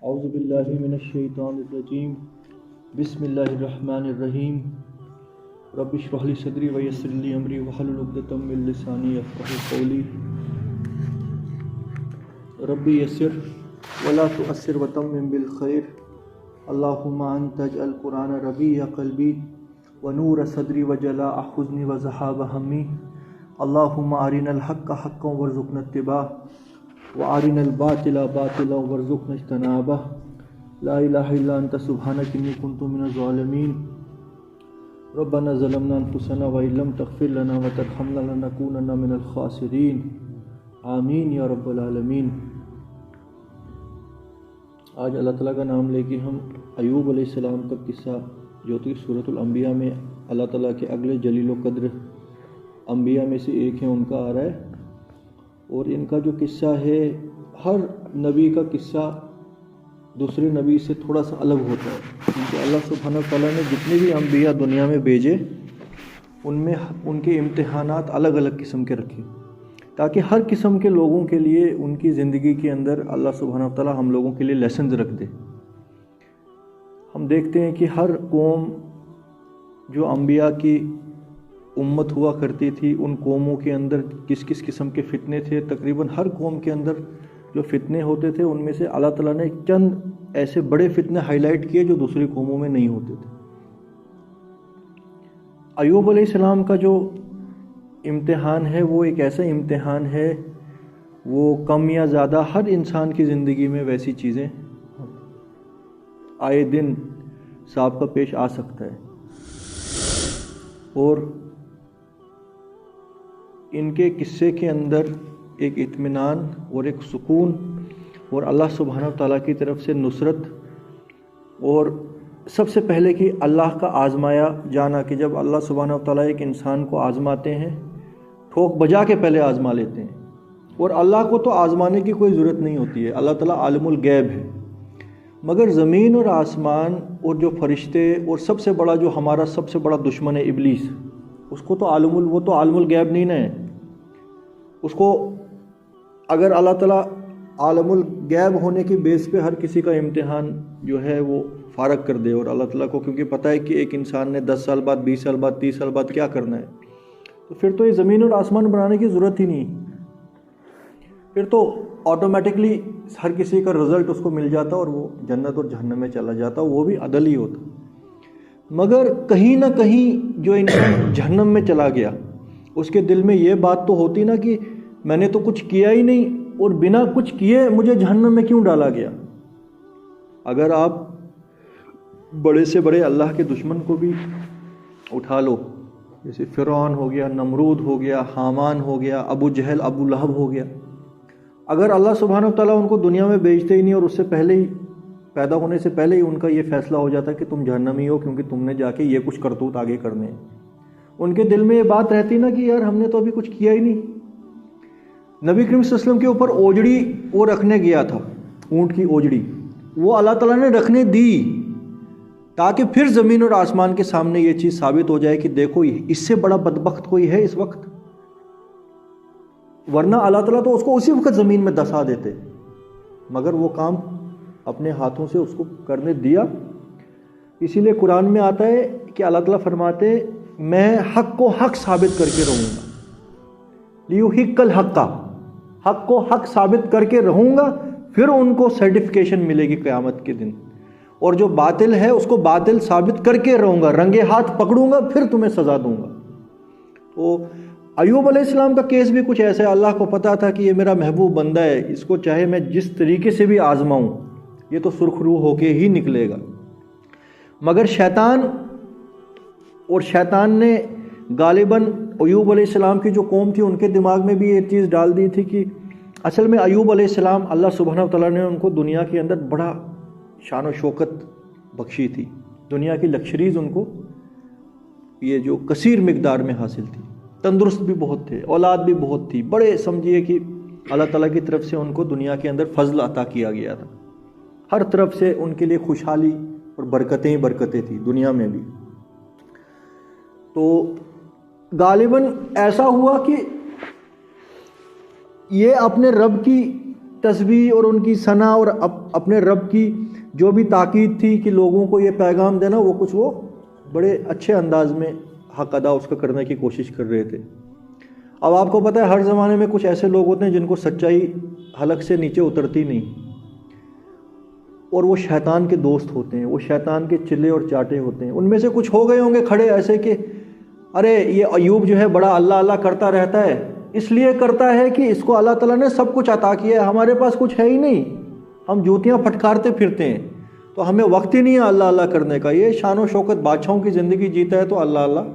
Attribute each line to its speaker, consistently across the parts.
Speaker 1: اعوذ باللہ من الشیطان الرجیم بسم اللہ الرحمن الرحیم رب اشرح لی صدری ویسر لی امری واحلل عقدۃ من لسانی یفقهوا قولی ربی یسر ولا تؤثر وتمم بالخیر اللہم انت اجعل القرآن ربیع قلبی ونور صدری وجلاء حزنی وذہاب ہمی اللہم ارنا الحق حقا وارزقنا اتباعہ وارنا الباطل باطلا وارزقنا اجتنابہ لا الہ الا انت سبحانک انی کنت من الظالمین ربنا ظلمنا انفسنا وان لم تغفر لنا وترحمنا لنکونن من الخاسرین آمین یا رب العالمین۔ آج اللہ تعالیٰ کا نام لے کے ہم ایوب علیہ السلام کا قصہ جو کہ سورۃ الانبیاء میں اللہ تعالیٰ کے اگلے جلیل و قدر انبیاء میں سے ایک ہیں ان کا آ رہا ہے، اور ان کا جو قصہ ہے ہر نبی کا قصہ دوسرے نبی سے تھوڑا سا الگ ہوتا ہے، کیونکہ اللہ سبحانہ وتعالیٰ نے جتنے بھی انبیاء دنیا میں بھیجے ان میں ان کے امتحانات الگ الگ قسم کے رکھے، تاکہ ہر قسم کے لوگوں کے لیے ان کی زندگی کے اندر اللہ سبحانہ وتعالیٰ ہم لوگوں کے لیے لیسنز رکھ دے۔ ہم دیکھتے ہیں کہ ہر قوم جو انبیاء کی امت ہوا کرتی تھی ان قوموں کے اندر کس کس قسم کے فتنے تھے، تقریباً ہر قوم کے اندر جو فتنے ہوتے تھے ان میں سے اللہ تعالیٰ نے چند ایسے بڑے فتنے ہائی لائٹ کیے جو دوسری قوموں میں نہیں ہوتے تھے۔ ایوب علیہ السلام کا جو امتحان ہے وہ ایک ایسا امتحان ہے، وہ کم یا زیادہ ہر انسان کی زندگی میں ویسی چیزیں آئے دن سابقہ پیش آ سکتا ہے، اور ان کے قصے کے اندر ایک اطمینان اور ایک سکون اور اللہ سبحانہ وتعالیٰ کی طرف سے نصرت، اور سب سے پہلے کہ اللہ کا آزمایا جانا، کہ جب اللہ سبحانہ وتعالیٰ ایک انسان کو آزماتے ہیں ٹھوک بجا کے پہلے آزما لیتے ہیں، اور اللہ کو تو آزمانے کی کوئی ضرورت نہیں ہوتی ہے، اللہ تعالیٰ عالم الغیب ہے، مگر زمین اور آسمان اور جو فرشتے اور سب سے بڑا جو ہمارا سب سے بڑا دشمن ہے ابلیس، اس کو تو وہ تو عالم الغیب نہیں ہے، اس کو اگر اللہ تعالیٰ عالم الغیب ہونے کی بیس پہ ہر کسی کا امتحان جو ہے وہ فارغ کر دے، اور اللہ تعالیٰ کو کیونکہ پتہ ہے کہ ایک انسان نے 10 سال بعد 20 سال بعد 30 سال بعد کیا کرنا ہے، تو پھر تو یہ زمین اور آسمان بنانے کی ضرورت ہی نہیں، پھر تو آٹومیٹکلی ہر کسی کا رزلٹ اس کو مل جاتا اور وہ جنت اور جہنم میں چلا جاتا، وہ بھی عدل ہی ہوتا۔ مگر کہیں نہ کہیں جو انسان جہنم میں چلا گیا اس کے دل میں یہ بات تو ہوتی نا کہ میں نے تو کچھ کیا ہی نہیں اور بنا کچھ کیے مجھے جہنم میں کیوں ڈالا گیا۔ اگر آپ بڑے سے بڑے اللہ کے دشمن کو بھی اٹھا لو، جیسے فرعون ہو گیا، نمرود ہو گیا، حامان ہو گیا، ابو جہل ابو لہب ہو گیا، اگر اللہ سبحانہ وتعالیٰ ان کو دنیا میں بھیجتے ہی نہیں اور اس سے پہلے ہی پیدا ہونے سے پہلے ہی ان کا یہ فیصلہ ہو جاتا کہ تم جہنمی ہو کیونکہ تم نے جا کے یہ کچھ کرتوت آگے کرنے ہیں، ان کے دل میں یہ بات رہتی نا کہ یار ہم نے تو ابھی کچھ کیا ہی نہیں۔ نبی کریم صلی اللہ علیہ وسلم کے اوپر اوجڑی وہ رکھنے گیا تھا، اونٹ کی اوجڑی وہ اللہ تعالیٰ نے رکھنے دی تاکہ پھر زمین اور آسمان کے سامنے یہ چیز ثابت ہو جائے کہ دیکھو اس سے بڑا بدبخت کوئی ہے اس وقت، ورنہ اللہ تعالیٰ تو اس کو اسی وقت زمین میں دسا دیتے، مگر وہ کام اپنے ہاتھوں سے اس کو کرنے دیا۔ اسی لیے قرآن میں آتا ہے کہ اللہ تعالیٰ فرماتے میں حق کو حق ثابت کر کے رہوں گا، لیحق الحق، حق کو حق ثابت کر کے رہوں گا، پھر ان کو سرٹیفکیشن ملے گی قیامت کے دن، اور جو باطل ہے اس کو باطل ثابت کر کے رہوں گا، رنگے ہاتھ پکڑوں گا، پھر تمہیں سزا دوں گا۔ تو ایوب علیہ السلام کا کیس بھی کچھ ایسا ہے، اللہ کو پتا تھا کہ یہ میرا محبوب بندہ ہے، اس کو چاہے میں جس طریقے سے بھی آزماؤں یہ تو سرخ روح ہو کے ہی نکلے گا، مگر شیطان نے غالباً ایوب علیہ السلام کی جو قوم تھی ان کے دماغ میں بھی یہ چیز ڈال دی تھی کہ اصل میں ایوب علیہ السلام اللہ سبحانہ وتعالیٰ نے ان کو دنیا کے اندر بڑا شان و شوکت بخشی تھی، دنیا کی لکشریز ان کو یہ جو کثیر مقدار میں حاصل تھی، تندرست بھی بہت تھے، اولاد بھی بہت تھی، بڑے سمجھیے کہ اللہ تعالیٰ کی طرف سے ان کو دنیا کے اندر فضل عطا کیا گیا تھا، ہر طرف سے ان کے لیے خوشحالی اور برکتیں ہی برکتیں تھیں دنیا میں بھی۔ تو غالباً ایسا ہوا کہ یہ اپنے رب کی تسبیح اور ان کی ثنا اور اپنے رب کی جو بھی تاکید تھی کہ لوگوں کو یہ پیغام دینا، وہ بڑے اچھے انداز میں حق ادا اس کا کرنے کی کوشش کر رہے تھے۔ اب آپ کو پتہ ہے ہر زمانے میں کچھ ایسے لوگ ہوتے ہیں جن کو سچائی حلق سے نیچے اترتی نہیں، اور وہ شیطان کے دوست ہوتے ہیں، وہ شیطان کے چلے اور چاٹے ہوتے ہیں۔ ان میں سے کچھ ہو گئے ہوں گے کھڑے ایسے کہ ارے یہ ایوب جو ہے بڑا اللہ اللہ کرتا رہتا ہے، اس لیے کرتا ہے کہ اس کو اللہ تعالیٰ نے سب کچھ عطا کیا ہے، ہمارے پاس کچھ ہے ہی نہیں، ہم جوتیاں پھٹکارتے پھرتے ہیں، تو ہمیں وقت ہی نہیں ہے اللہ اللہ کرنے کا۔ یہ شان و شوکت بادشاہوں کی زندگی جیتا ہے تو اللہ اللہ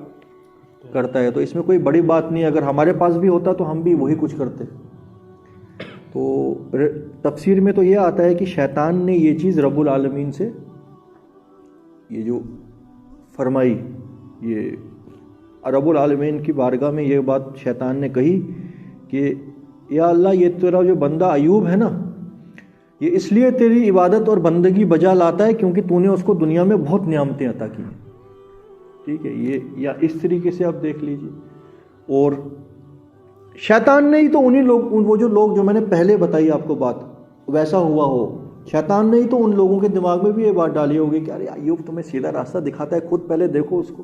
Speaker 1: کرتا ہے، تو اس میں کوئی بڑی بات نہیں ہے۔ اگر ہمارے پاس بھی ہوتا تو ہم بھی وہی کچھ کرتے۔ تو تفسیر میں تو یہ آتا ہے کہ شیطان نے یہ چیز رب العالمین سے یہ جو فرمائی، یہ رب العالمین کی بارگاہ میں یہ بات شیطان نے کہی کہ یا اللہ یہ تیرا جو بندہ ایوب ہے نا، یہ اس لیے تیری عبادت اور بندگی بجا لاتا ہے کیونکہ تو نے اس کو دنیا میں بہت نعمتیں عطا کی ہیں۔ ٹھیک ہے، یہ یا اس طریقے سے آپ دیکھ لیجئے۔ اور شیطان نے ہی تو انہی لوگ، وہ جو لوگ جو میں نے پہلے بتائی آپ کو بات، ویسا ہوا ہو، شیطان نے ہی تو ان لوگوں کے دماغ میں بھی یہ بات ڈالی ہوگی کہ ارے ایوب تمہیں سیدھا راستہ دکھاتا ہے، خود پہلے دیکھو اس کو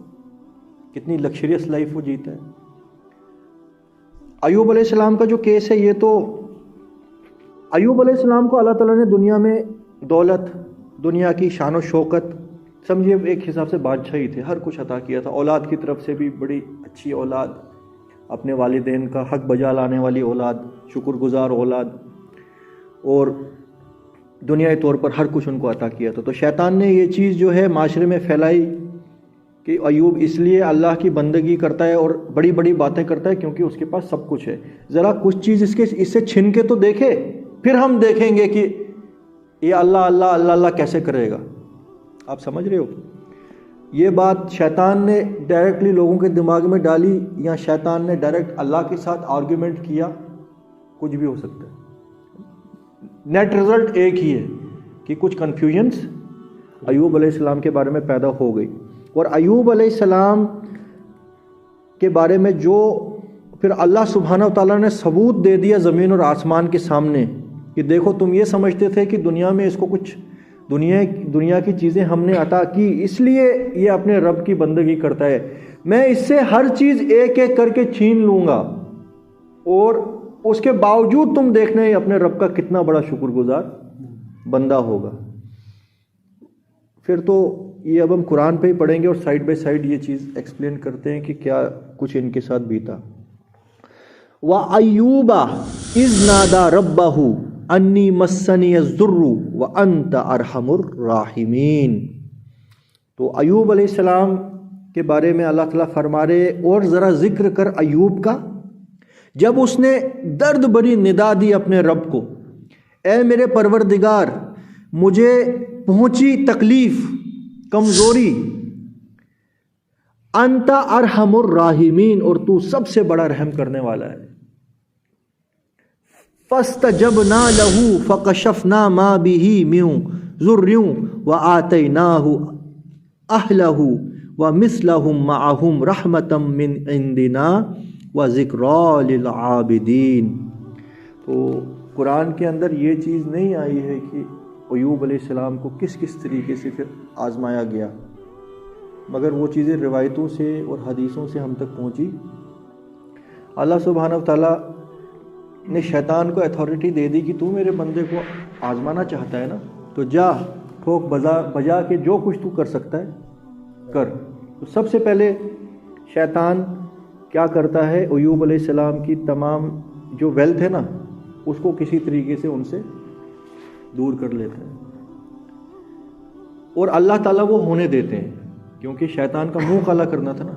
Speaker 1: کتنی لگژریس لائف وہ جیتا ہے۔ ایوب علیہ السلام کا جو کیس ہے، یہ تو ایوب علیہ السلام کو اللہ تعالیٰ نے دنیا میں دولت، دنیا کی شان و شوکت، سمجھیے ایک حساب سے بادشاہی تھے، ہر کچھ عطا کیا تھا، اولاد کی طرف سے بھی بڑی اچھی اولاد، اپنے والدین کا حق بجا لانے والی اولاد، شکر گزار اولاد، اور دنیائی طور پر ہر کچھ ان کو عطا کیا تھا۔ تو شیطان نے یہ چیز جو ہے معاشرے میں پھیلائی کہ ایوب اس لیے اللہ کی بندگی کرتا ہے اور بڑی بڑی باتیں کرتا ہے کیونکہ اس کے پاس سب کچھ ہے، ذرا کچھ چیز اس سے چھن کے تو دیکھے، پھر ہم دیکھیں گے کہ یہ اللہ اللہ اللہ اللہ کیسے کرے گا۔ آپ سمجھ رہے ہو؟ یہ بات شیطان نے ڈائریکٹلی لوگوں کے دماغ میں ڈالی یا شیطان نے ڈائریکٹ اللہ کے ساتھ آرگیومنٹ کیا، کچھ بھی ہو سکتا ہے۔ نیٹ رزلٹ ایک ہی ہے کہ کچھ کنفیوژنس ایوب علیہ السلام کے بارے میں پیدا ہو گئی، اور ایوب علیہ السلام کے بارے میں جو پھر اللہ سبحانہ و تعالیٰ نے ثبوت دے دیا زمین اور آسمان کے سامنے کہ دیکھو تم یہ سمجھتے تھے کہ دنیا میں اس کو کچھ دنیا کی چیزیں ہم نے عطا کی اس لیے یہ اپنے رب کی بندگی کرتا ہے، میں اس سے ہر چیز ایک ایک کر کے چھین لوں گا، اور اس کے باوجود تم دیکھنا ہے اپنے رب کا کتنا بڑا شکر گزار بندہ ہوگا۔ پھر تو یہ اب ہم قرآن پہ ہی پڑھیں گے اور سائڈ بائی سائڈ یہ چیز ایکسپلین کرتے ہیں کہ کیا کچھ ان کے ساتھ بیتا۔ وَأَيُّوبَ إِذْ نَادَى رَبَّهُ أَنِّي مَسَّنِيَ الضُّرُّ وَأَنْتَ أَرْحَمُ الرَّاحِمِينَ۔ تو ایوب علیہ السلام کے بارے میں اللہ تعالیٰ فرما رہے، اور ذرا ذکر کر ایوب کا جب اس نے درد بری ندا دی اپنے رب کو، اے میرے پروردگار مجھے پہنچی تکلیف، کمزوری، انت ارحم الراحمین، اور تو سب سے بڑا رحم کرنے والا ہے۔ فاستجبنا له فکشفنا ما به من ضر وآتیناہ اہلہ ومثلہم معہم رحمتا من عندنا وذکری للعابدین۔ تو قرآن کے اندر یہ چیز نہیں آئی ہے کہ ایوب علیہ السلام کو کس کس طریقے سے پھر آزمایا گیا، مگر وہ چیزیں روایتوں سے اور حدیثوں سے ہم تک پہنچی۔ اللہ سبحانہ و تعالیٰ نے شیطان کو اتھارٹی دے دی کہ تو میرے بندے کو آزمانا چاہتا ہے نا، تو جا ٹھوک بجا کے جو کچھ تو کر سکتا ہے کر۔ تو سب سے پہلے شیطان کیا کرتا ہے، ایوب علیہ السلام کی تمام جو ویلتھ ہے نا اس کو کسی طریقے سے ان سے دور کر لیتا ہے، اور اللہ تعالیٰ وہ ہونے دیتے ہیں کیونکہ شیطان کا منہ کالا کرنا تھا نا۔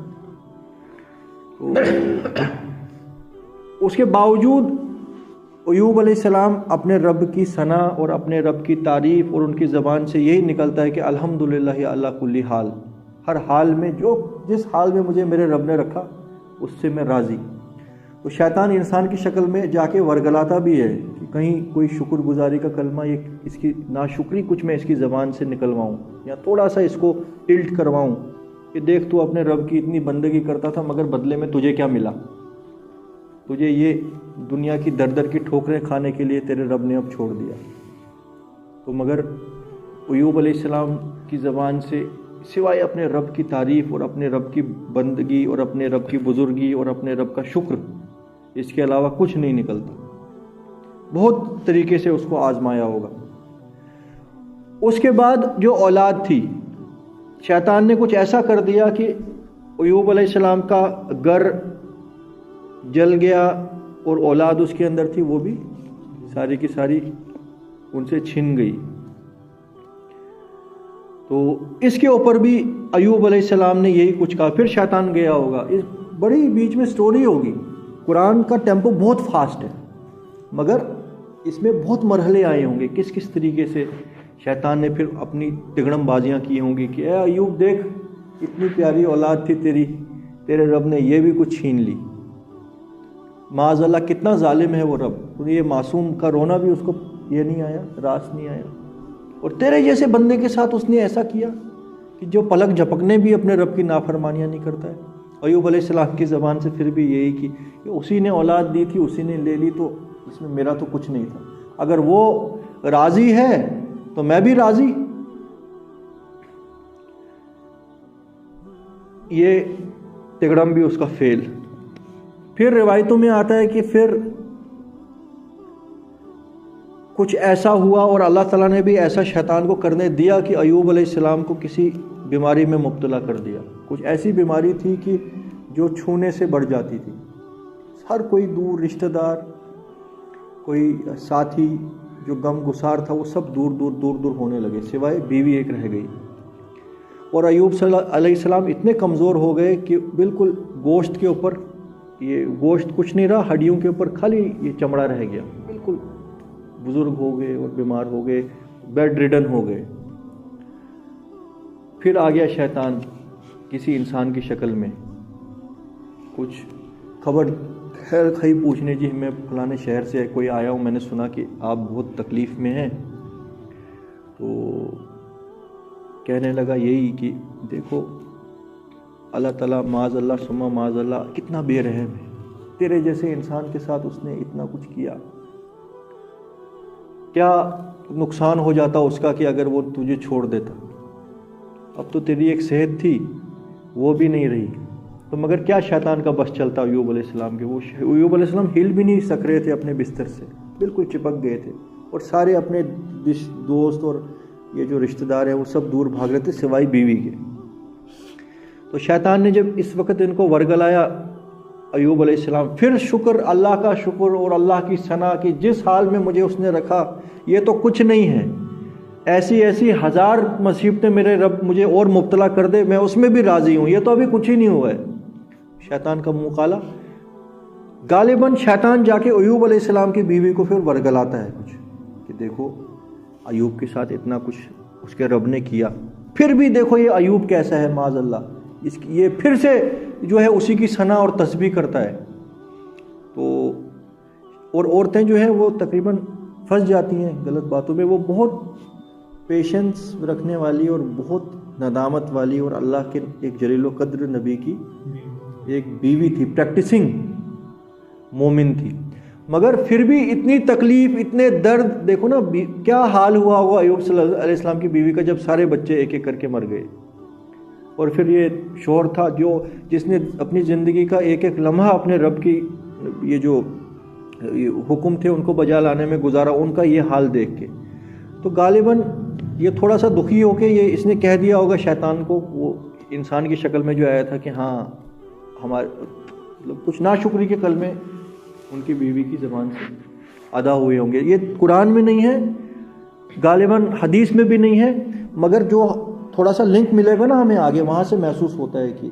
Speaker 1: تو اس کے باوجود ایوب علیہ السلام اپنے رب کی ثنا اور اپنے رب کی تعریف، اور ان کی زبان سے یہی نکلتا ہے کہ الحمدللہ اللہ کل حال، ہر حال میں جس حال میں مجھے میرے رب نے رکھا اس سے میں راضی۔ تو شیطان انسان کی شکل میں جا کے ورگلاتا بھی ہے کہ کہیں کوئی شکر گزاری کا کلمہ، اس کی ناشکری کچھ میں اس کی زبان سے نکلواؤں، یا تھوڑا سا اس کو ٹلٹ کرواؤں کہ دیکھ تو اپنے رب کی اتنی بندگی کرتا تھا مگر بدلے میں تجھے کیا ملا۔ تجھے یہ دنیا کی در در کی ٹھوکریں کھانے کے لیے تیرے رب نے اب چھوڑ دیا۔ تو مگر ایوب علیہ السلام کی زبان سے سوائے اپنے رب کی تعریف اور اپنے رب کی بندگی اور اپنے رب کی بزرگی اور اپنے رب کا شکر، اس کے علاوہ کچھ نہیں نکلتا۔ بہت طریقے سے اس کو آزمایا ہوگا۔ اس کے بعد جو اولاد تھی، شیطان نے کچھ ایسا کر دیا کہ ایوب علیہ السلام کا گھر جل گیا اور اولاد اس کے اندر تھی وہ بھی ساری کی ساری ان سے چھن گئی۔ تو اس کے اوپر بھی ایوب علیہ السلام نے یہی کچھ کہا۔ پھر شیطان گیا ہوگا، اس بڑی بیچ میں سٹوری ہوگی۔ قرآن کا ٹیمپو بہت فاسٹ ہے، مگر اس میں بہت مرحلے آئے ہوں گے، کس کس طریقے سے شیطان نے پھر اپنی تگڑم بازیاں کی ہوں گی کہ اے ایوب دیکھ، اتنی پیاری اولاد تھی تیری، تیرے رب نے یہ بھی کچھ چھین لی۔ معاذ اللہ کتنا ظالم ہے وہ رب، یہ معصوم کا رونا بھی اس کو یہ نہیں آیا، راس نہیں آیا، اور تیرے جیسے بندے کے ساتھ اس نے ایسا کیا کہ جو پلک جھپکنے بھی اپنے رب کی نافرمانیاں نہیں کرتا ہے۔ ایوب علیہ السلام کی زبان سے پھر بھی یہی کہ اسی نے اولاد دی تھی، اسی نے لے لی، تو اس میں میرا تو کچھ نہیں تھا، اگر وہ راضی ہے تو میں بھی راضی۔ یہ تگڑم بھی اس کا فیل۔ پھر روایتوں میں آتا ہے کہ پھر کچھ ایسا ہوا اور اللہ تعالیٰ نے بھی ایسا شیطان کو کرنے دیا کہ ایوب علیہ السلام کو کسی بیماری میں مبتلا کر دیا۔ کچھ ایسی بیماری تھی کہ جو چھونے سے بڑھ جاتی تھی۔ ہر کوئی دور رشتہ دار، کوئی ساتھی جو غم گسار تھا، وہ سب دور دور ہونے لگے، سوائے بیوی ایک رہ گئی۔ اور ایوب علیہ السلام اتنے کمزور ہو گئے کہ بالکل گوشت کے اوپر، یہ گوشت کچھ نہیں رہا، ہڈیوں کے اوپر خالی یہ چمڑا رہ گیا، بالکل بزرگ ہو گئے اور بیمار ہو گئے، بیڈ ریڈن ہو گئے۔ پھر آ گیا شیطان کسی انسان کی شکل میں، کچھ خبر خیر خی پوچھنے، جی میں فلانے شہر سے کوئی آیا ہوں، میں نے سنا کہ آپ بہت تکلیف میں ہیں۔ تو کہنے لگا یہی کہ دیکھو اللہ تعالیٰ معاذ اللہ ثم معاذ اللہ کتنا بے رحم ہے، تیرے جیسے انسان کے ساتھ اس نے اتنا کچھ کیا، کیا نقصان ہو جاتا اس کا کہ اگر وہ تجھے چھوڑ دیتا، اب تو تیری ایک صحت تھی وہ بھی نہیں رہی۔ تو مگر کیا شیطان کا بس چلتا ایوب علیہ السلام کے، وہ ایوب علیہ السلام ہل بھی نہیں سک رہے تھے اپنے بستر سے، بالکل چپک گئے تھے، اور سارے اپنے دوست اور یہ جو رشتہ دار ہیں وہ سب دور بھاگ رہے تھے سوائے بیوی کے۔ تو شیطان نے جب اس وقت ان کو ورگلایا ایوب علیہ السلام، پھر شکر، اللہ کا شکر اور اللہ کی ثنا کہ جس حال میں مجھے اس نے رکھا یہ تو کچھ نہیں ہے، ایسی ایسی ہزار مصیبتیں میرے رب مجھے اور مبتلا کر دے، میں اس میں بھی راضی ہوں، یہ تو ابھی کچھ ہی نہیں ہوا ہے۔ شیطان کا منہ کالا۔ غالباً شیطان جا کے ایوب علیہ السلام کی بیوی کو پھر ورگلاتا ہے کچھ کہ دیکھو ایوب کے ساتھ اتنا کچھ اس کے رب نے کیا، پھر بھی دیکھو یہ ایوب کیسا ہے، معاذ اللہ، یہ پھر سے جو ہے اسی کی ثنا اور تسبیح کرتا ہے۔ تو اور عورتیں جو ہیں وہ تقریباً پھنس جاتی ہیں غلط باتوں میں، وہ بہت پیشنس رکھنے والی اور بہت ندامت والی اور اللہ کے ایک جلیل و قدر نبی کی ایک بیوی تھی، پریکٹسنگ مومن تھی، مگر پھر بھی اتنی تکلیف، اتنے درد، دیکھو نا کیا حال ہوا ہوگا ایوب صلی اللہ علیہ السلام کی بیوی کا جب سارے بچے ایک ایک کر کے مر گئے، اور پھر یہ شوہر تھا جس نے اپنی زندگی کا ایک ایک لمحہ اپنے رب کی یہ جو حکم تھے ان کو بجا لانے میں گزارا، ان کا یہ حال دیکھ کے تو غالباً یہ تھوڑا سا دکھی ہو کے یہ اس نے کہہ دیا ہوگا شیطان کو، وہ انسان کی شکل میں جو آیا تھا کہ ہاں ہمارے کچھ ناشکری کے کلمے ان کی بیوی کی زبان سے ادا ہوئے ہوں گے۔ یہ قرآن میں نہیں ہے، غالباً حدیث میں بھی نہیں ہے، مگر جو تھوڑا سا لنک ملے گا نا ہمیں آگے، وہاں سے محسوس ہوتا ہے کہ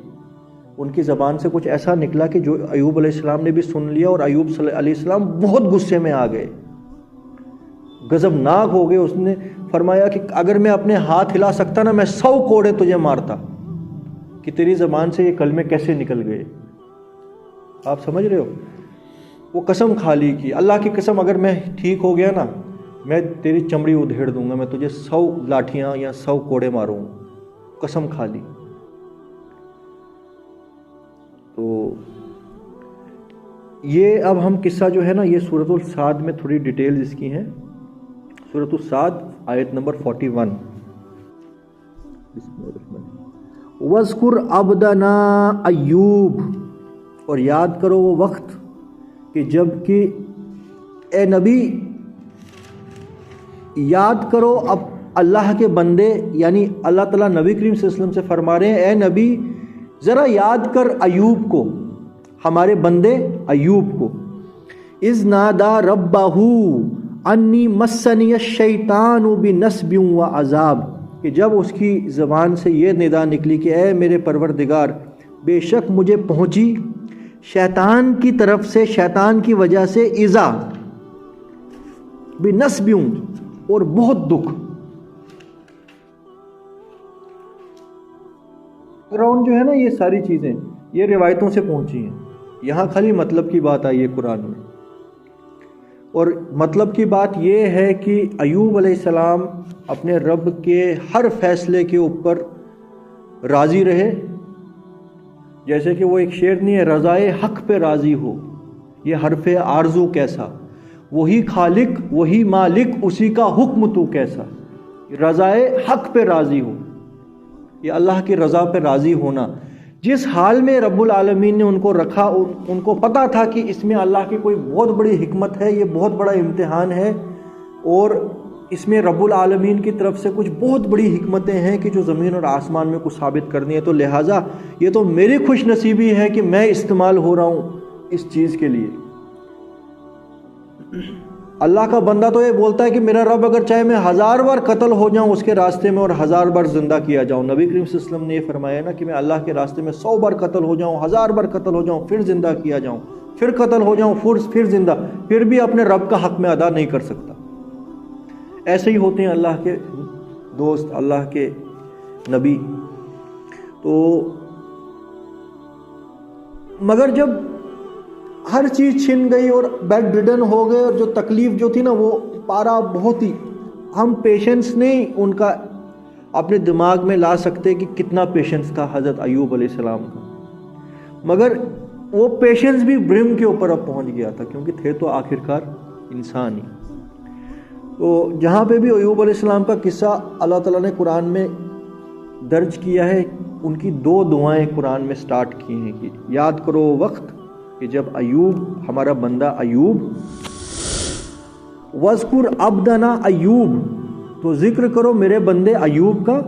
Speaker 1: ان کی زبان سے کچھ ایسا نکلا کہ جو ایوب علیہ السلام نے بھی سن لیا، اور ایوب علیہ السلام بہت غصے میں آ گئے، غضبناک ہو گئے۔ اس نے فرمایا کہ اگر میں اپنے ہاتھ ہلا سکتا نا، میں 100 کوڑے تجھے مارتا، کہ تیری زبان سے یہ کلمے کیسے نکل گئے۔ آپ سمجھ رہے ہو؟ وہ قسم کھا لی کہ اللہ کی قسم اگر میں ٹھیک ہو گیا نا، میں تیری چمڑی ادھیڑ دوں گا، میں تجھے 100 لاٹھیاں یا 100 کوڑے ماروں گا، قسم کھا لی۔ تو یہ اب ہم قصہ جو ہے نا یہ سورۃ الصاد میں تھوڑی ڈیٹیلز اس کی ہیں. سورۃ الصاد آیت نمبر 41. وَاذْكُرْ عَبْدَنَا ایوب، اور یاد کرو وہ وقت کہ جب کہ اے نبی یاد کرو اب اللہ کے بندے، یعنی اللہ تعالیٰ نبی کریم صلی اللہ علیہ وسلم سے فرما رہے ہیں اے نبی ذرا یاد کر ایوب کو، ہمارے بندے ایوب کو. اذ نادا ربہ انی مسنی الشیطان بنصب وعذاب، کہ جب اس کی زبان سے یہ ندا نکلی کہ اے میرے پروردگار بے شک مجھے پہنچی شیطان کی طرف سے، شیطان کی وجہ سے ایذا، بنصب اور بہت دکھ. گراؤنڈ جو ہے نا یہ ساری چیزیں یہ روایتوں سے پہنچی ہیں. یہاں خالی مطلب کی بات آئی ہے قرآن میں، اور مطلب کی بات یہ ہے کہ ایوب علیہ السلام اپنے رب کے ہر فیصلے کے اوپر راضی رہے. جیسے کہ وہ ایک شعر نہیں ہے، رضائے حق پہ راضی ہو یہ حرف آرزو کیسا، وہی خالق وہی مالک اسی کا حکم تو کیسا. رضائے حق پہ راضی ہو، یہ اللہ کی رضا پہ راضی ہونا. جس حال میں رب العالمین نے ان کو رکھا، ان کو پتہ تھا کہ اس میں اللہ کی کوئی بہت بڑی حکمت ہے، یہ بہت بڑا امتحان ہے، اور اس میں رب العالمین کی طرف سے کچھ بہت بڑی حکمتیں ہیں کہ جو زمین اور آسمان میں کچھ ثابت کرنی ہے. تو لہٰذا یہ تو میری خوش نصیبی ہے کہ میں استعمال ہو رہا ہوں اس چیز کے لیے. اللہ کا بندہ تو یہ بولتا ہے کہ میرا رب اگر چاہے میں 1000 بار قتل ہو جاؤں اس کے راستے میں اور 1000 بار زندہ کیا جاؤں. نبی کریم صلی اللہ علیہ وسلم نے یہ فرمایا نا کہ میں اللہ کے راستے میں 100 بار قتل ہو جاؤں، 1000 بار قتل ہو جاؤں، پھر زندہ کیا جاؤں، پھر قتل ہو جاؤں، پھر زندہ، پھر بھی اپنے رب کا حق میں ادا نہیں کر سکتا. ایسے ہی ہوتے ہیں اللہ کے دوست، اللہ کے نبی. تو مگر جب ہر چیز چھن گئی اور بیڈ ریڈن ہو گئے، اور جو تکلیف جو تھی نا وہ پارا بہت ہی، ہم پیشنس نہیں ان کا اپنے دماغ میں لا سکتے کہ کتنا پیشنس تھا حضرت ایوب علیہ السلام کا. مگر وہ پیشنس بھی برم کے اوپر اب پہنچ گیا تھا، کیونکہ تھے تو آخرکار انسان ہی. تو جہاں پہ بھی ایوب علیہ السلام کا قصہ اللہ تعالیٰ نے قرآن میں درج کیا ہے، ان کی 2 دعائیں قرآن میں سٹارٹ کی ہیں کہ یاد کرو وقت کہ جب ایوب، ہمارا بندہ ایوب، وَاذْكُرْ عَبْدَنَا ایوب، تو ذکر کرو میرے بندے ایوب کا،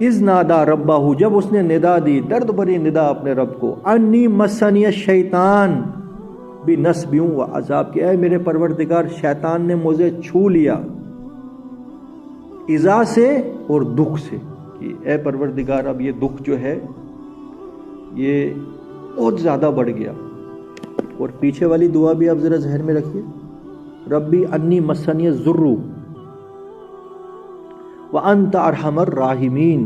Speaker 1: اذ نادا ربہ، جب اس نے ندا دی، درد بھری ندا اپنے رب کو، انی مسنی الشیطان بنصب وعذاب، کہ اے میرے پروردگار شیطان نے مجھے چھو لیا ایذا سے اور دکھ سے، کہ اے پروردگار اب یہ دکھ جو ہے یہ بہت زیادہ بڑھ گیا. اور پیچھے والی دعا بھی آپ ذرا ذہن میں رکھیے، ربی انی مسنی الضر وانت ارحم الراحمین.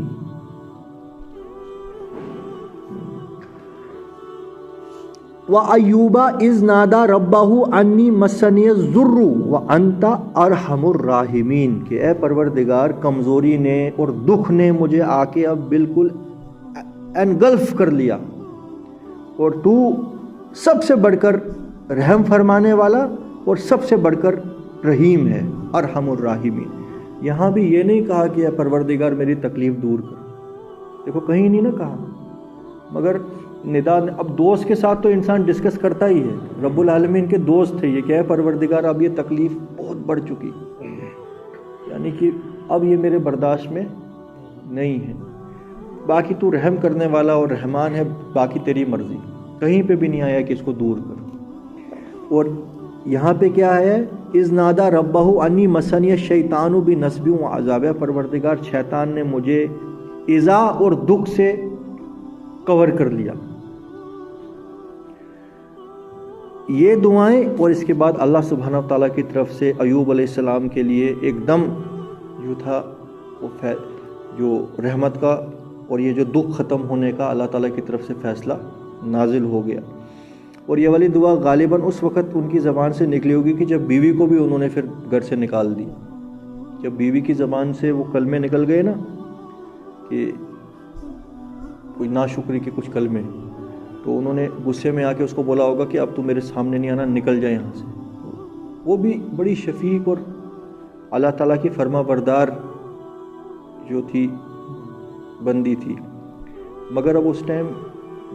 Speaker 1: وَأَيُّوبَ إِذْ نَادَى رَبَّهُ أَنِّي مَسَّنِيَ الضُّرُّ وَأَنْتَ أَرْحَمُ الرَّاحِمِينَ، کہ اے پروردگار کمزوری نے اور دکھ نے مجھے آ کے اب بالکل انگلف کر لیا، اور تو سب سے بڑھ کر رحم فرمانے والا اور سب سے بڑھ کر رحیم ہے، ارحم الراحمین. یہاں بھی یہ نہیں کہا کہ اے پروردگار میری تکلیف دور کر، دیکھو کہیں نہیں نہ کہا، مگر ندا. اب دوست کے ساتھ تو انسان ڈسکس کرتا ہی ہے، رب العالمین کے دوست تھے یہ کہ اے پروردگار اب یہ تکلیف بہت بڑھ چکی، یعنی کہ اب یہ میرے برداشت میں نہیں ہے، باقی تو رحم کرنے والا اور رحمان ہے، باقی تیری مرضی. کہیں پہ بھی نہیں آیا کہ اس کو دور کر. اور یہاں پہ کیا ہے، اذ نادا ربہ انی مسنی الشیطان بنصب وعذاب، پروردگار شیطان نے مجھے ایذا اور دکھ سے کور کر لیا. یہ دعائیں، اور اس کے بعد اللہ سبحانہ وتعالیٰ کی طرف سے ایوب علیہ السلام کے لیے ایک دم جو تھا وہ جو رحمت کا اور یہ جو دکھ ختم ہونے کا اللہ تعالیٰ کی طرف سے فیصلہ نازل ہو گیا. اور یہ والی دعا غالباً اس وقت ان کی زبان سے نکلی ہوگی کہ جب بیوی کو بھی انہوں نے پھر گھر سے نکال دی. جب بیوی کی زبان سے وہ کلمے نکل گئے نا کہ کوئی ناشکری کے کچھ کلمے، تو انہوں نے غصے میں آ کے اس کو بولا ہوگا کہ اب تو میرے سامنے نہیں آنا، نکل جائے یہاں سے۔ وہ بھی بڑی شفیق اور اللہ تعالیٰ کی فرما بردار جو تھی بندی تھی، مگر اب اس ٹائم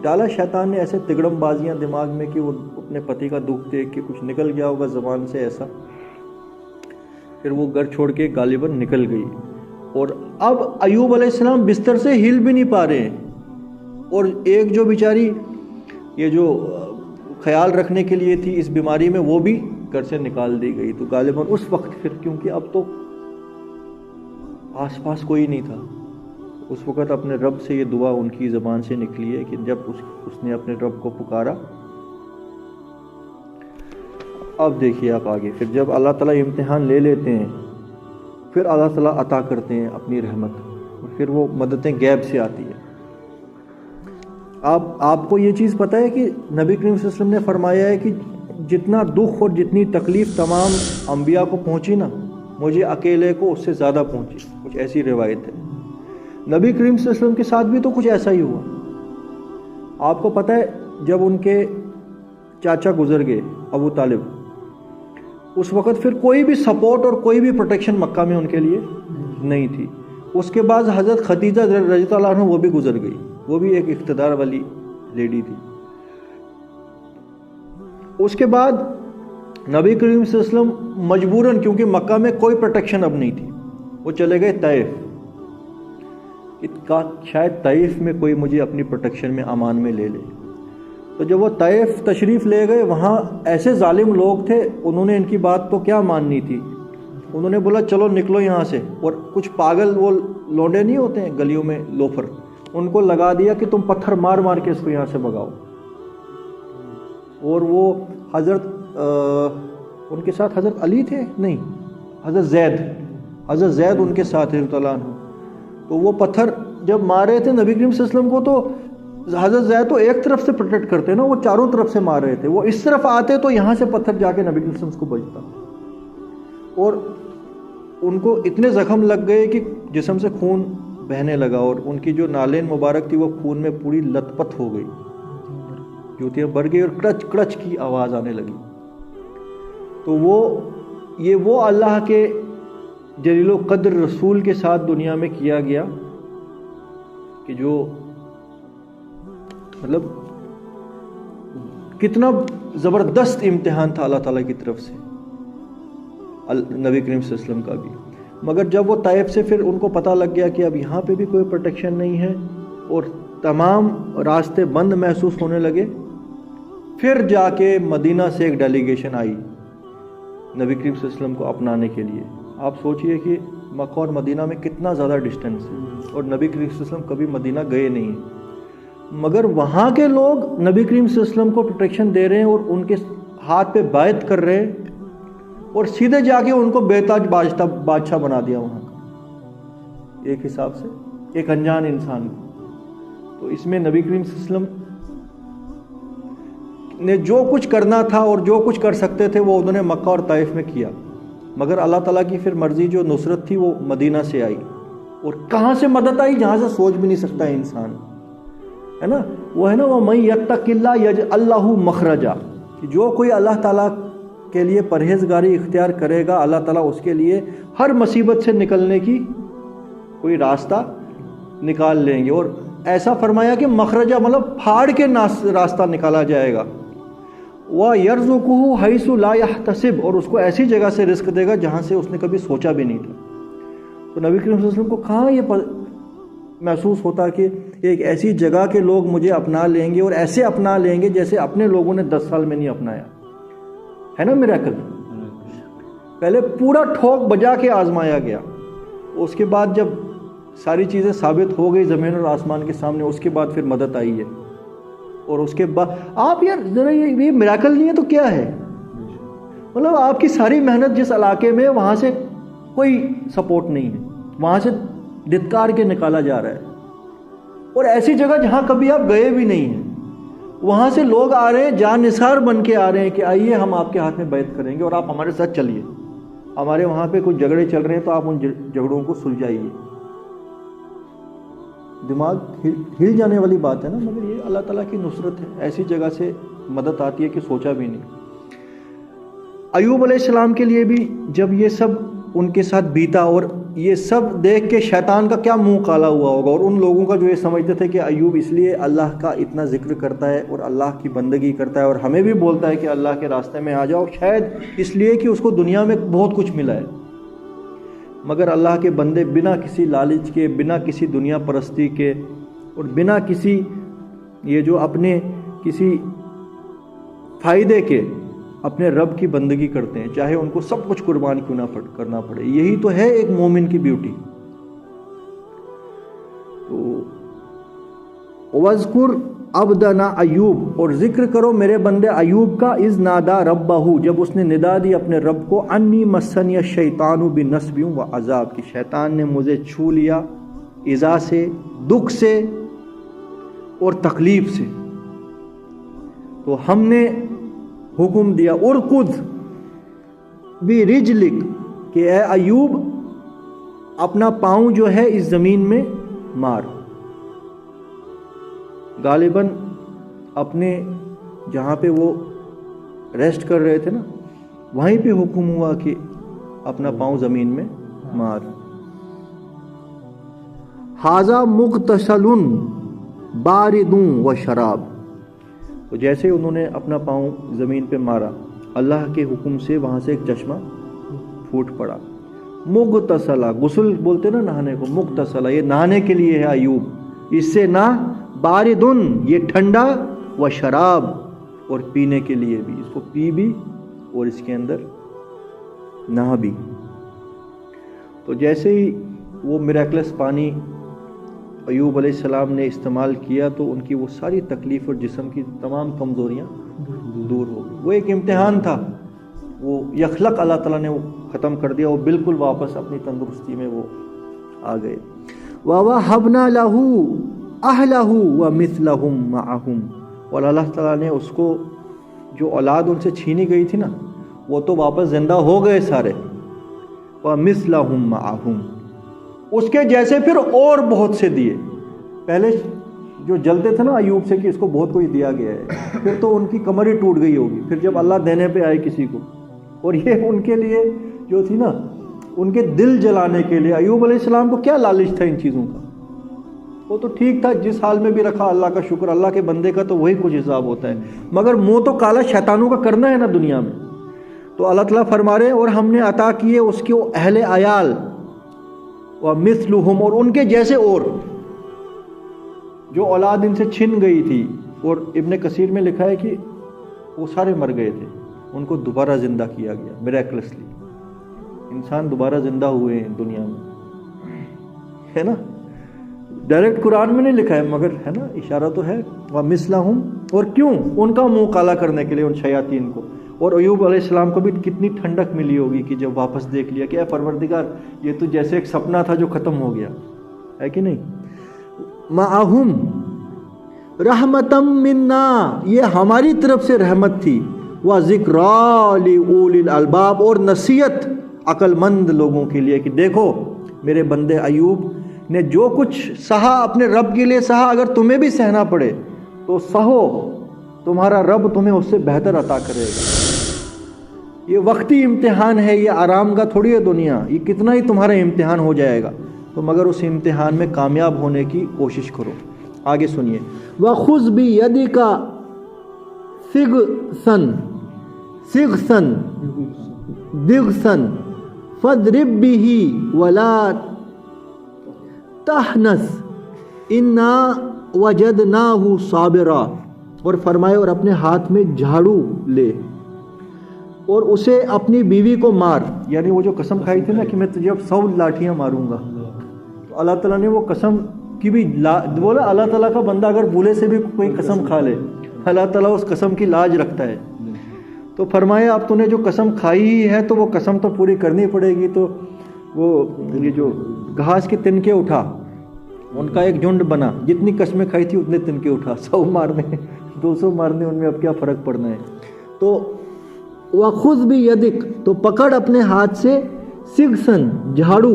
Speaker 1: ڈالا شیطان نے ایسے تگڑم بازیاں دماغ میں کہ وہ اپنے پتی کا دکھ دیکھ کے کچھ نکل گیا ہوگا زبان سے ایسا، پھر وہ گھر چھوڑ کے غالباً نکل گئی۔ اور اب ایوب علیہ السلام بستر سے ہل بھی نہیں پا رہے ہیں، اور ایک جو بیچاری یہ جو خیال رکھنے کے لیے تھی اس بیماری میں، وہ بھی گھر سے نکال دی گئی۔ تو غالباً اس وقت پھر کیونکہ اب تو آس پاس کوئی نہیں تھا، اس وقت اپنے رب سے یہ دعا ان کی زبان سے نکلی ہے کہ جب اس نے اپنے رب کو پکارا۔ اب دیکھیے آپ آگے، پھر جب اللہ تعالیٰ امتحان لے لیتے ہیں پھر اللہ تعالیٰ عطا کرتے ہیں اپنی رحمت، اور پھر وہ مددیں غیب سے آتی ہے۔ آپ کو یہ چیز پتہ ہے کہ نبی کریم صلی اللہ علیہ وسلم نے فرمایا ہے کہ جتنا دکھ اور جتنی تکلیف تمام انبیاء کو پہنچی نا، مجھے اکیلے کو اس سے زیادہ پہنچی، کچھ ایسی روایت ہے۔ نبی کریم صلی اللہ علیہ وسلم کے ساتھ بھی تو کچھ ایسا ہی ہوا۔ آپ کو پتہ ہے جب ان کے چاچا گزر گئے ابو طالب، اس وقت پھر کوئی بھی سپورٹ اور کوئی بھی پروٹیکشن مکہ میں ان کے لیے نہیں تھی۔ اس کے بعد حضرت خدیجہ رضی اللہ عنہ وہ بھی گزر گئی، وہ بھی ایک اقتدار والی لیڈی تھی۔ اس کے بعد نبی کریم صلی اللہ علیہ وسلم مجبوراً، کیونکہ مکہ میں کوئی پروٹیکشن اب نہیں تھی، وہ چلے گئے طائف، شاید طائف میں کوئی مجھے اپنی پروٹیکشن میں امان میں لے لے۔ تو جب وہ طائف تشریف لے گئے، وہاں ایسے ظالم لوگ تھے، انہوں نے ان کی بات تو کیا ماننی تھی، انہوں نے بولا چلو نکلو یہاں سے، اور کچھ پاگل وہ لونڈے نہیں ہوتے ہیں گلیوں میں لوفر، ان کو لگا دیا کہ تم پتھر مار مار کے اس کو یہاں سے بھگاؤ۔ اور وہ حضرت ان کے ساتھ حضرت علی تھے، نہیں حضرت زید ان کے ساتھ رضی اللہ عنہ۔ تو وہ پتھر جب مارے تھے نبی کریم صلی اللہ علیہ وسلم کو، تو حضرت زید تو ایک طرف سے پروٹیکٹ کرتے نا، وہ چاروں طرف سے مار رہے تھے، وہ اس طرف آتے تو یہاں سے پتھر جا کے نبی کریم صلی اللہ علیہ وسلم کو بجتا، اور ان کو اتنے زخم لگ گئے کہ جسم سے خون بہنے لگا، اور ان کی جو نالین مبارک تھی وہ خون میں پوری لت پت ہو گئی، جوتیاں بھر گئی اور کڑچ کڑچ کی آواز آنے لگی۔ تو وہ اللہ کے جلیل و قدر رسول کے ساتھ دنیا میں کیا گیا کہ جو مطلب کتنا زبردست امتحان تھا اللہ تعالیٰ کی طرف سے نبی کریم صلی اللہ علیہ وسلم کا بھی۔ مگر جب وہ طائف سے پھر ان کو پتہ لگ گیا کہ اب یہاں پہ بھی کوئی پروٹیکشن نہیں ہے اور تمام راستے بند محسوس ہونے لگے، پھر جا کے مدینہ سے ایک ڈیلیگیشن آئی نبی کریم صلی اللہ علیہ وسلم کو اپنانے کے لیے۔ آپ سوچئے کہ مکہ اور مدینہ میں کتنا زیادہ ڈسٹینس ہے، اور نبی کریم صلی اللہ علیہ وسلم کبھی مدینہ گئے نہیں ہیں، مگر وہاں کے لوگ نبی کریم صلی اللہ علیہ وسلم کو پروٹیکشن دے رہے ہیں اور ان کے ہاتھ پہ بیعت کر رہے ہیں، اور سیدھے جا کے ان کو بے تاج بادشاہ بنا دیا وہاں کا، ایک حساب سے ایک انجان انسان کو۔ تو اس میں نبی کریم صلی اللہ علیہ وسلم نے جو کچھ کرنا تھا اور جو کچھ کر سکتے تھے وہ انہوں نے مکہ اور طائف میں کیا، مگر اللہ تعالیٰ کی پھر مرضی جو نصرت تھی وہ مدینہ سے آئی، اور کہاں سے مدد آئی جہاں سے سوچ بھی نہیں سکتا ہے انسان، ہے نا، وہ ہے نا وَمَن يَتَّقِ اللَّهَ يَجْعَل لَّهُ مَخْرَجًا، کہ جو کوئی اللہ تعالیٰ کے لیے پرہیزگاری اختیار کرے گا، اللہ تعالیٰ اس کے لیے ہر مصیبت سے نکلنے کی کوئی راستہ نکال لیں گے۔ اور ایسا فرمایا کہ مخرجہ مطلب پھاڑ کے راستہ نکالا جائے گا، وَيَرْزُقُهُ حَيْثُ لَا يَحْتَسِبُ، اور اس کو ایسی جگہ سے رزق دے گا جہاں سے اس نے کبھی سوچا بھی نہیں تھا۔ تو نبی کریم صلی اللہ علیہ وسلم کو کہاں یہ محسوس ہوتا کہ ایک ایسی جگہ کے لوگ مجھے اپنا لیں گے، اور ایسے اپنا لیں گے جیسے اپنے لوگوں نے 10 سال میں نہیں اپنایا، ہے نا میراکل۔ پہلے پورا ٹھوک بجا کے آزمایا گیا، اس کے بعد جب ساری چیزیں ثابت ہو گئی زمین اور آسمان کے سامنے، اس کے بعد پھر مدد آئی ہے۔ اور اس کے بعد آپ یار ذرا یہ میراکل نہیں ہے تو کیا ہے، مطلب آپ کی ساری محنت جس علاقے میں وہاں سے کوئی سپورٹ نہیں ہے، وہاں سے دھتکار کے نکالا جا رہا ہے، اور ایسی جگہ جہاں کبھی آپ گئے بھی نہیں ہیں، وہاں سے لوگ آ رہے ہیں جان نثار بن کے آ رہے ہیں کہ آئیے ہم آپ کے ہاتھ میں بیعت کریں گے اور آپ ہمارے ساتھ چلیے، ہمارے وہاں پہ کچھ جھگڑے چل رہے ہیں تو آپ ان جھگڑوں کو سلجھائیے۔ دماغ ہل جانے والی بات ہے نا، مگر یہ اللہ تعالیٰ کی نصرت ہے، ایسی جگہ سے مدد آتی ہے کہ سوچا بھی نہیں۔ ایوب علیہ السلام کے لیے بھی جب یہ سب ان کے ساتھ بیتا، اور یہ سب دیکھ کے شیطان کا کیا منہ کالا ہوا ہوگا، اور ان لوگوں کا جو یہ سمجھتے تھے کہ ایوب اس لیے اللہ کا اتنا ذکر کرتا ہے اور اللہ کی بندگی کرتا ہے اور ہمیں بھی بولتا ہے کہ اللہ کے راستے میں آ جاؤ، شاید اس لیے کہ اس کو دنیا میں بہت کچھ ملا ہے۔ مگر اللہ کے بندے بنا کسی لالچ کے، بنا کسی دنیا پرستی کے، اور بنا کسی یہ جو اپنے کسی فائدے کے اپنے رب کی بندگی کرتے ہیں، چاہے ان کو سب کچھ قربان کیوں نہ کرنا پڑے۔ یہی تو ہے ایک مومن کی بیوٹی۔ تو وَاذْكُرْ عَبْدَنَا ایوب، اور ذکر کرو میرے بندے ایوب کا، اذ نادا ربہ، جب اس نے ندا دی اپنے رب کو، انی مسنی الشیطان بنصب وعذاب، کہ شیطان نے مجھے چھو لیا ایذا سے، دکھ سے اور تکلیف سے۔ تو ہم نے حکم دیا ارکض برجلک، کہ اے ایوب اپنا پاؤں جو ہے اس زمین میں مار۔ غالباً اپنے جہاں پہ وہ ریسٹ کر رہے تھے نا، وہیں پہ حکم ہوا کہ اپنا پاؤں زمین میں مار۔ ھذا مغتسل بارد و شراب، تو جیسے انہوں نے اپنا پاؤں زمین پہ مارا، اللہ کے حکم سے وہاں سے ایک چشمہ پھوٹ پڑا۔ مغتسلا، غسل بولتے نا نہانے کو، مغتسلا یہ نہانے کے لیے ہے ایوب، اس سے نہ، باردن یہ ٹھنڈا، و شراب اور پینے کے لیے بھی، اس کو پی بھی اور اس کے اندر نہا بھی۔ تو جیسے ہی وہ میریکلس پانی ایوب علیہ السلام نے استعمال کیا تو ان کی وہ ساری تکلیف اور جسم کی تمام کمزوریاں دور ہو گئی۔ وہ ایک امتحان تھا، وہ یخلق اللہ تعالیٰ نے وہ ختم کر دیا، وہ بالکل واپس اپنی تندرستی میں وہ آ گئے۔ وَوَهَبْنَا لَهُ أَهْلَهُ وَمِثْلَهُمْ مَعَهُمْ، اور اللہ تعالیٰ نے اس کو جو اولاد ان سے چھینی گئی تھی نا، وہ تو واپس زندہ ہو گئے سارے۔ وَمِثْلَهُمْ مَعَهُمْ، اس کے جیسے پھر اور بہت سے دیے۔ پہلے جو جلتے تھے نا ایوب سے کہ اس کو بہت کچھ دیا گیا ہے، پھر تو ان کی کمر ہی ٹوٹ گئی ہوگی، پھر جب اللہ دینے پہ آئے کسی کو۔ اور یہ ان کے لیے جو تھی نا، ان کے دل جلانے کے لیے۔ ایوب علیہ السلام کو کیا لالچ تھا ان چیزوں کا؟ وہ تو ٹھیک تھا، جس حال میں بھی رکھا اللہ کا شکر، اللہ کے بندے کا تو وہی کچھ حساب ہوتا ہے، مگر منہ تو کالا شیطانوں کا کرنا ہے نا دنیا میں۔ تو اللہ تعالیٰ فرما رہے، اور ہم نے عطا کیے اس کے اہل عیال، وَمِثْلُهُمْ اور ان کے جیسے اور، جو اولاد ان سے چھن گئی تھی۔ اور ابن کثیر میں لکھا ہے کہ وہ سارے مر گئے تھے، ان کو دوبارہ زندہ کیا گیا میریکلسلی۔ انسان دوبارہ زندہ ہوئے ہیں دنیا میں، ہے نا؟ ڈائریکٹ قرآن میں نہیں لکھا ہے، مگر ہے نا اشارہ تو ہے۔ وَمِثْلَهُمْ، اور کیوں؟ ان کا منہ کالا کرنے کے لیے ان شیاطین کو۔ اور ایوب علیہ السلام کو بھی کتنی ٹھنڈک ملی ہوگی کہ جب واپس دیکھ لیا کہ اے پروردگار یہ تو جیسے ایک سپنا تھا جو ختم ہو گیا، ہے کہ نہیں؟ مَعَهُمْ رَحْمَةً مِنَّا، یہ ہماری طرف سے رحمت تھی، وَذِكْرَىٰ لِأُولِي الْأَلْبَابِ اور نصیحت عقل مند لوگوں کے لیے کہ دیکھو میرے بندے ایوب نے جو کچھ سہا اپنے رب کے لیے سہا، اگر تمہیں بھی سہنا پڑے تو سہو، تمہارا رب تمہیں اس سے بہتر عطا کرے گا۔ یہ وقتی امتحان ہے، یہ آرام کا تھوڑی ہے دنیا، یہ کتنا ہی تمہارا امتحان ہو جائے گا، تو مگر اس امتحان میں کامیاب ہونے کی کوشش کرو۔ آگے سنیے، وَخُذْ بِيَدِكَ ضِغْثًا فَاضْرِب بِّهِ وَلَا تَحْنَثْ إِنَّا وَجَدْنَاهُ صَابِرًا، اور فرمائے اور اپنے ہاتھ میں جھاڑو لے اور اسے اپنی بیوی کو مار۔ یعنی وہ جو قسم کھائی تھی نا کہ میں تجھے اب 100 لاٹھیاں ماروں گا، تو اللہ تعالیٰ نے وہ قسم کی بھی بولا، اللہ تعالیٰ کا بندہ اگر بھولے سے بھی کوئی قسم کھا لے، اللہ تعالیٰ اس قسم کی لاج رکھتا ہے۔ تو فرمایا اب تو نے جو قسم کھائی ہی ہے تو وہ قسم تو پوری کرنی پڑے گی۔ تو وہ یہ جو گھاس کے تنکے اٹھا، ان کا ایک جھنڈ بنا، جتنی قسمیں کھائی تھی اتنے تنکے اٹھا، 100 مارنے 200 مارنے، ان میں اب کیا فرق پڑنا ہے۔ تو وَخُذْ بِيَدِكَ، تو پکڑ اپنے ہاتھ سے، سِغْثًا جھاڑو،